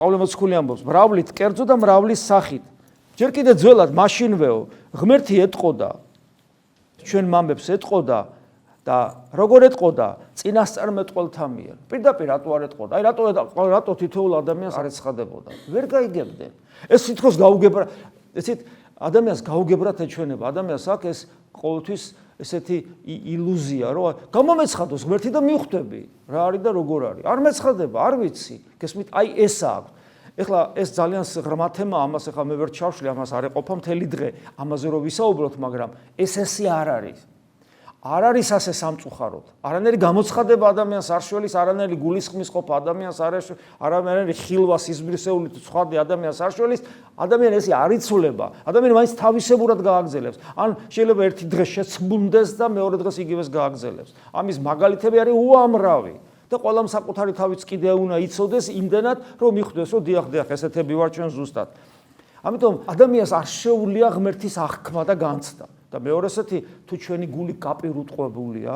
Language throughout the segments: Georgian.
პავლე მოციქული ამბობს, მრავლით კერძო და მრავლის სახით. ჯერ კიდე ძველად მაშინვეო ღმერთი ეტყოდა, ჩვენ მამებს ეტყოდა და როგორ ეტყოდა? წინასწარმეტყველთა მიერ. პირდაპირ რატო არ ეტყოდა? აი რატო თითოეულ ადამიანს არ ეცხადებოდა? ვერ გაიგებდნენ. ეს თითქოს გაუგებრა, ესეთ ადამიანს გაუგებრად ეჩვენება. ადამიანს აქვს ეს ყოველთვის ესეთი ილუზია, რომ გამომეცხადოს ღმერთი და მივხვდები რა არის და როგორ არის. არ მეცხადება, არ ვიცი. გესმით? აი ეს აქვს. ეხლა ეს ძალიან ღრმა თემაა, ამას ეხლა მე ვერ ჩავშლი, ამას არ ეყოფა მთელი დღე, ამაზე რომ ვისაუბროთ, მაგრამ ესე არ არის. არ არის ასე სამწუხაროდ. არანაირი გამოცხადება ადამიანს არ შველის, არანაირი გულისხმის ყოფა ადამიანს არანაირი ხილვა სიზმრისეული ცხადი ადამიანს არ შველის, ადამიანი ესე არ იცვლება. ადამიანი მაინც თავისებურად გააგრძელებს. ან შეიძლება ერთი დღე შეცმუნდეს და მეორე დღეს იგივეს გააგრძელებს. ამის მაგალითები არის უამრავი. და ყველამ საკუთარი თავიც კიდე უნდა იცოდეს იმდენად, რომ მიხვდეს, რომ დიახ, ესეთები ვარ ჩვენ ზუსტად. ამიტომ ადამიანს არ შეუძლია ღმერთის აღქმა და განცდა. და მეორე ესეთი, თუ ჩვენი გული კაპირუტყვებულია,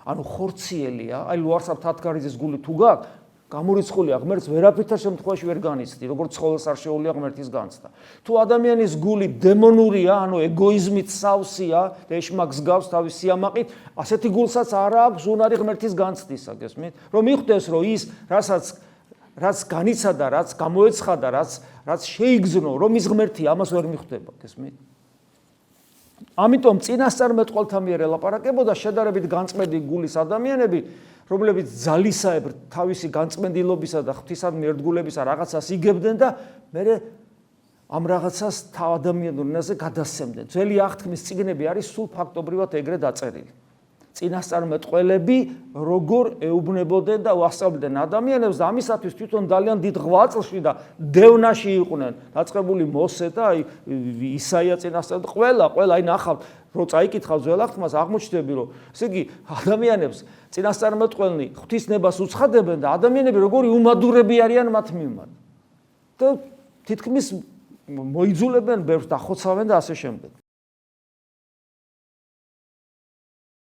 ანუ ხორციელია, აი ლუარსაბ თათგარიძის გული თუ გაქვს, გამორიცხულია ღმერთს ვერაფერთა შემთხვევაში ვერ განიცდი, როგორც ცხოველს არ შეუძლია ღმერთის განცდა. თუ ადამიანის გული დემონურია, ანუ ეგოიზმით სავსეა და ეშმაკს გავს თავის სიამაყით, ასეთი გულსაც არ აქვს უნარი ღმერთის განცდისა, გესმით? რომ მიხვდეს, რომ ის, რაც განიცადა, რაც გამოეცხადა, რაც შეიგზნო, რომ ის ღმერთია, ამას ვერ მიხვდება, გესმით? ამიტომ წინასწარმეტყველთა მიერ ელაპარაკებოდა შედარებით განწმენდი გულის ადამიანები, რომლებიც ძალისაებრ თავისი განწმენდილობისა და ღვთისადმი ერთგულებისა რაღაცას იგებდნენ და მერე ამ რაღაცას ადამიანურ ენაზე გადასცემდნენ. ძველი აღთქმის წიგნები არის სულ ფაქტობრივად ეგრე დაწერილი. წინასწარმეტყველები როგორ ეუბნებოდნენ და ვასწავლდნენ ადამიანებს და ამისათვის თვითონ ძალიან დიდ ღვაწლში და დევნაში იყვნენ დაწყებული მოსე და ისაია წინასწარმეტყველი, ყველა აი ნახავთ, რო წაიკითხავ ძველ აღთქმას, აღმოჩნდები, რომ ესე იგი ადამიანებს წინასწარმეტყველნი ღვთისნებას უცხადებენ და ადამიანები როგორი უმადურები არიან მათ მიმართ. და თითქმის მოიძულებენ ბევრს და ხოცავენ და ასე შემდეგ.